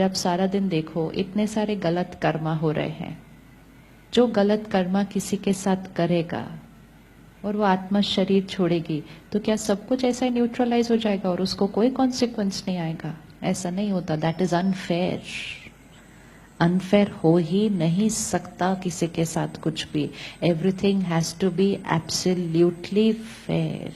अब सारा दिन देखो इतने सारे गलत कर्मा हो रहे हैं। जो गलत कर्मा किसी के साथ करेगा और वो आत्मा शरीर छोड़ेगी तो क्या सब कुछ ऐसा ही न्यूट्रलाइज हो जाएगा और उसको कोई कॉन्सिक्वेंस नहीं आएगा? ऐसा नहीं होता। That is unfair. अनफेयर हो ही नहीं सकता किसी के साथ कुछ भी। Everything has to be absolutely fair.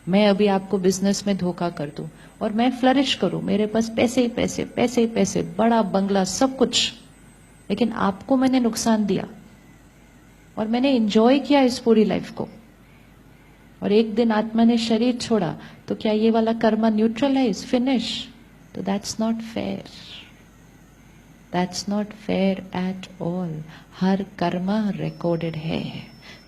मैं अभी आपको बिजनेस में धोखा कर दूं और मैं फ्लरिश करूं, मेरे पास पैसे ही पैसे, पैसे ही पैसे, बड़ा बंगला, सब कुछ, लेकिन आपको मैंने नुकसान दिया और मैंने एंजॉय किया इस पूरी लाइफ को, और एक दिन आत्मा ने शरीर छोड़ा, तो क्या ये वाला कर्मा न्यूट्रलाइज, फिनिश? तो that's not fair. That's not fair at all. Her Karma recorded है।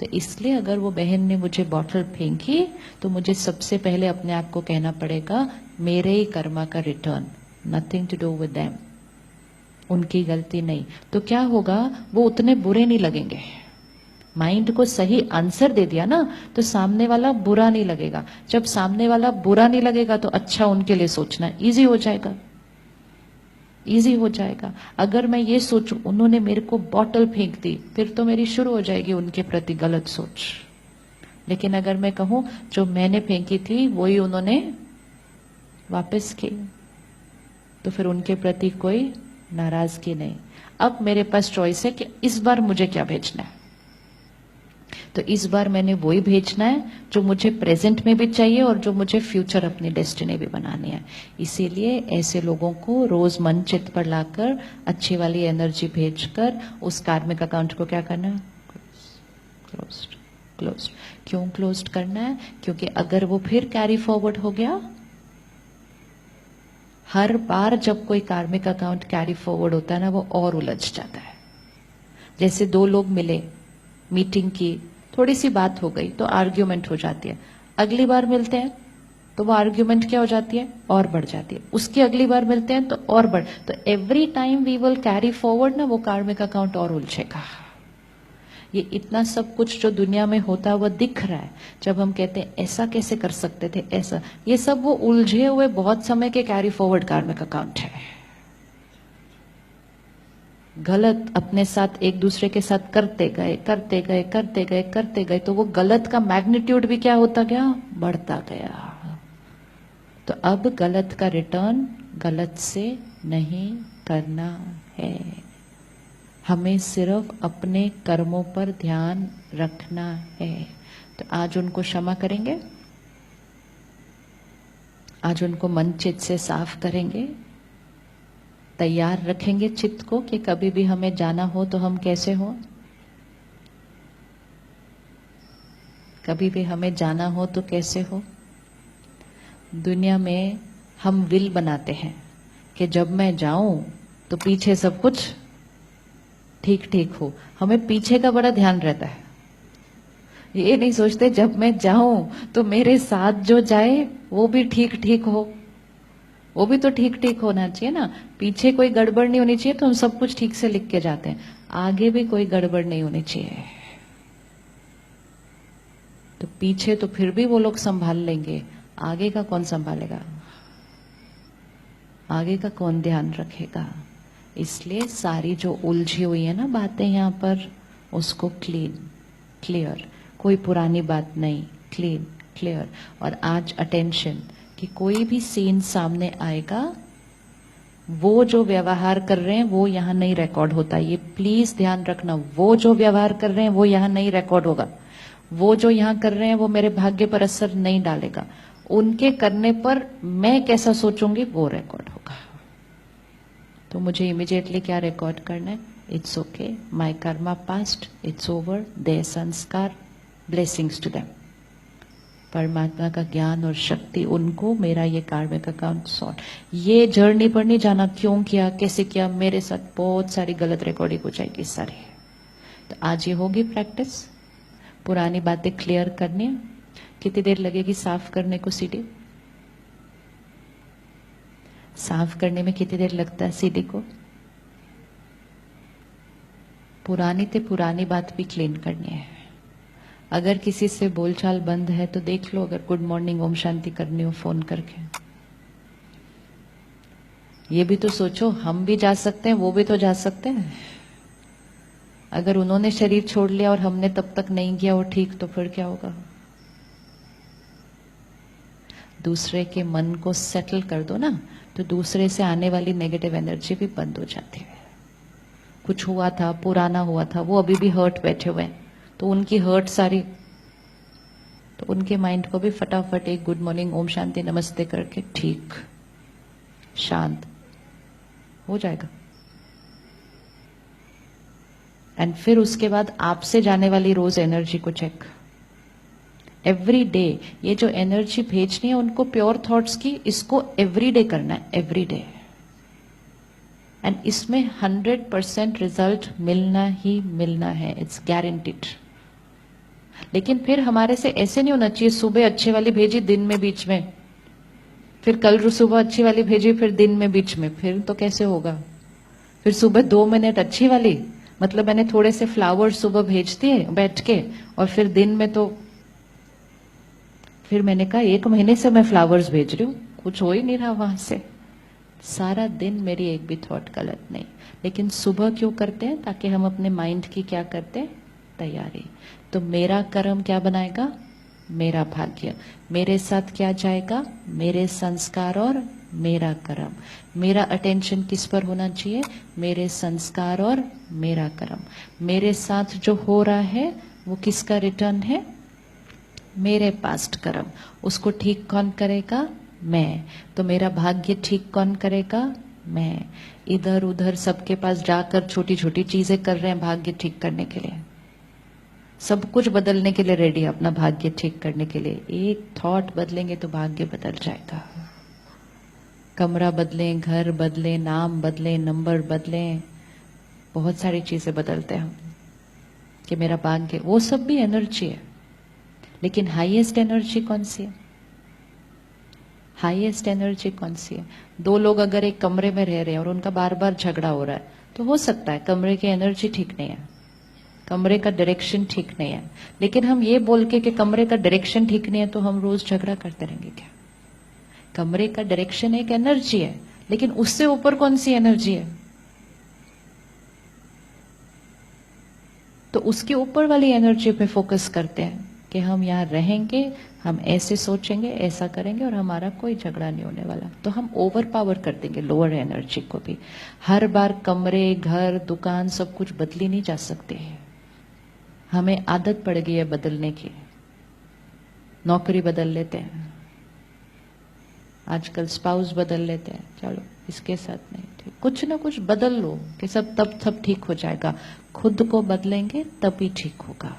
तो इसलिए अगर वो बहन ने मुझे बॉटल फेंकी तो मुझे सबसे पहले अपने आप को कहना पड़ेगा मेरे ही कर्मा का return, nothing to do with them, उनकी गलती नहीं। तो क्या होगा, वो उतने बुरे नहीं लगेंगे। माइंड को सही आंसर दे दिया ना तो सामने वाला बुरा नहीं लगेगा। जब सामने वाला बुरा नहीं लगेगा तो अच्छा उनके लिए सोचना इजी हो जाएगा, इजी हो जाएगा। अगर मैं ये सोचूं उन्होंने मेरे को बॉटल फेंक दी, फिर तो मेरी शुरू हो जाएगी उनके प्रति गलत सोच। लेकिन अगर मैं कहूं जो मैंने फेंकी थी वही उन्होंने वापस की, तो फिर उनके प्रति कोई नाराजगी नहीं। अब मेरे पास चॉइस है कि इस बार मुझे क्या भेजना है। तो इस बार मैंने वही भेजना है जो मुझे प्रेजेंट में भी चाहिए और जो मुझे फ्यूचर अपनी डेस्टिनी भी बनानी है। इसीलिए ऐसे लोगों को रोज मन चित्त पर लाकर अच्छी वाली एनर्जी भेजकर उस कार्मिक अकाउंट को क्या करना है, क्लोज्ड। क्लोज्ड क्यों क्लोज्ड करना है? क्योंकि अगर वो फिर कैरी फॉरवर्ड हो गया, हर बार जब कोई कार्मिक अकाउंट कैरी फॉरवर्ड होता है ना, वो और उलझ जाता है। जैसे दो लोग मिले, मीटिंग की, थोड़ी सी बात हो गई तो आर्ग्यूमेंट हो जाती है। अगली बार मिलते हैं तो वो आर्ग्यूमेंट क्या हो जाती है, और बढ़ जाती है। उसकी अगली बार मिलते हैं तो और बढ़, तो every time we will carry forward ना, वो कार्मिक अकाउंट और उलझेगा। ये इतना सब कुछ जो दुनिया में होता है वो दिख रहा है। जब हम कहते हैं ऐसा कैसे कर सकते थे, ऐसा, ये सब वो उलझे हुए बहुत समय के कैरी फॉरवर्ड कार्मिक अकाउंट है। गलत अपने साथ एक दूसरे के साथ करते गए करते गए करते गए करते गए, तो वो गलत का मैग्नीट्यूड भी क्या होता गया, बढ़ता गया। तो अब गलत का रिटर्न गलत से नहीं करना है। हमें सिर्फ अपने कर्मों पर ध्यान रखना है। तो आज उनको क्षमा करेंगे, आज उनको मन चित्त से साफ करेंगे, तैयार रखेंगे चित्त को कि कभी भी हमें जाना हो तो हम कैसे हो, कभी भी हमें जाना हो तो कैसे हो। दुनिया में हम विल बनाते हैं कि जब मैं जाऊं तो पीछे सब कुछ ठीक ठीक हो। हमें पीछे का बड़ा ध्यान रहता है। ये नहीं सोचते जब मैं जाऊं तो मेरे साथ जो जाए वो भी ठीक ठीक हो, वो भी तो ठीक ठीक होना चाहिए ना। पीछे कोई गड़बड़ नहीं होनी चाहिए तो हम सब कुछ ठीक से लिख के जाते हैं, आगे भी कोई गड़बड़ नहीं होनी चाहिए। तो पीछे तो फिर भी वो लोग संभाल लेंगे, आगे का कौन संभालेगा, आगे का कौन ध्यान रखेगा। इसलिए सारी जो उलझी हुई है ना बातें यहाँ पर, उसको क्लीन क्लियर, कोई पुरानी बात नहीं, क्लीन क्लियर। और आज अटेंशन कि कोई भी सीन सामने आएगा, वो जो व्यवहार कर रहे हैं वो यहाँ नहीं रिकॉर्ड होता। ये प्लीज ध्यान रखना, वो जो व्यवहार कर रहे हैं वो यहाँ नहीं रिकॉर्ड होगा। वो जो यहाँ कर रहे हैं वो मेरे भाग्य पर असर नहीं डालेगा। उनके करने पर मैं कैसा सोचूंगी वो रिकॉर्ड होगा। तो मुझे इमीडिएटली क्या रिकॉर्ड करना है, it's okay, my karma past, it's over, there संस्कार, ब्लेसिंग्स टू देम। परमात्मा का ज्ञान और शक्ति उनको, मेरा ये कार्मिक अकाउंट सॉर्ट। ये जर्नी पर नहीं जाना, क्यों किया, कैसे किया, मेरे साथ बहुत सारी गलत रिकॉर्डिंग हो जाएगी सारी। तो आज ये होगी प्रैक्टिस, पुरानी बातें क्लियर करनी है। कितनी देर लगेगी साफ करने को सीढ़ी? साफ करने में कितनी देर लगता है सीढ़ी को? पुरानी ते पुरानी बात भी क्लीन करनी है। अगर किसी से बोलचाल बंद है तो देख लो, अगर गुड मॉर्निंग ओम शांति करनी हो फोन करके। ये भी तो सोचो, हम भी जा सकते हैं, वो भी तो जा सकते हैं। अगर उन्होंने शरीर छोड़ लिया और हमने तब तक नहीं किया वो ठीक, तो फिर क्या होगा? दूसरे के मन को सेटल कर दो ना, तो दूसरे से आने वाली नेगेटिव एनर्जी भी बंद हो जाती है। कुछ हुआ था, पुराना हुआ था, वो अभी भी हर्ट बैठे हुए हैं, तो उनकी हर्ट सारी, तो उनके माइंड को भी फटाफट एक गुड मॉर्निंग, ओम शांति, नमस्ते करके ठीक, शांत हो जाएगा। एंड फिर उसके बाद आपसे जाने वाली रोज एनर्जी को चेक, एवरी डे ये जो एनर्जी भेजनी है उनको प्योर थॉट्स की, इसको एवरी डे करना है, एवरी डे। एंड इसमें 100% रिजल्ट मिलना ही मिलना है, इट्स गारंटीड। लेकिन फिर हमारे से ऐसे नहीं होना चाहिए, सुबह अच्छी वाली भेजी, दिन में बीच में, फिर कल सुबह अच्छी वाली भेजी, फिर दिन में बीच में, फिर तो कैसे होगा? फिर सुबह 2 मिनट अच्छी वाली, मतलब मैंने थोड़े से फ्लावर्स सुबह भेज दिए बैठ के, और फिर दिन में तो फिर मैंने कहा 1 महीने से मैं फ्लावर्स भेज रही हूँ, कुछ हो ही नहीं रहा वहां से, सारा दिन मेरी एक भी थॉट गलत नहीं। लेकिन सुबह क्यों करते हैं? ताकि हम अपने माइंड की क्या करते हैं? तैयारी। तो मेरा कर्म क्या बनाएगा? मेरा भाग्य। मेरे साथ क्या जाएगा? मेरे संस्कार और मेरा कर्म। मेरा अटेंशन किस पर होना चाहिए? मेरे संस्कार और मेरा कर्म। मेरे साथ जो हो रहा है वो किसका रिटर्न है? मेरे पास्ट कर्म। उसको ठीक कौन करेगा? मैं। तो मेरा भाग्य ठीक कौन करेगा? मैं। इधर उधर सबके पास जाकर छोटी छोटी चीजें कर रहे हैं भाग्य ठीक करने के लिए, सब कुछ बदलने के लिए रेडी, अपना भाग्य ठीक करने के लिए। एक थॉट बदलेंगे तो भाग्य बदल जाएगा। कमरा बदलें, घर बदलें, नाम बदलें, नंबर बदलें, बहुत सारी चीजें बदलते हैं हम कि मेरा भाग्य, वो सब भी एनर्जी है। लेकिन हाईएस्ट एनर्जी कौन सी है? हाईएस्ट एनर्जी कौन सी है? 2 लोग अगर एक कमरे में रह रहे हैं और उनका बार बार झगड़ा हो रहा है, तो हो सकता है कमरे की एनर्जी ठीक नहीं है, कमरे का डायरेक्शन ठीक नहीं है। लेकिन हम ये बोल के कि कमरे का डायरेक्शन ठीक नहीं है तो हम रोज झगड़ा करते रहेंगे क्या? कमरे का डायरेक्शन एक एनर्जी है, लेकिन उससे ऊपर कौन सी एनर्जी है? तो उसके ऊपर वाली एनर्जी पे फोकस करते हैं कि हम यहाँ रहेंगे, हम ऐसे सोचेंगे, ऐसा करेंगे और हमारा कोई झगड़ा नहीं होने वाला। तो हम ओवर पावर कर देंगे लोअर एनर्जी को भी। हर बार कमरे, घर, दुकान सब कुछ बदली नहीं जा सकते हैं। हमें आदत पड़ गई है बदलने की, नौकरी बदल लेते हैं, आजकल स्पाउस बदल लेते हैं, चलो इसके साथ नहीं ठीक, कुछ ना कुछ बदल लो कि सब तब ठीक हो जाएगा। खुद को बदलेंगे तभी ठीक होगा।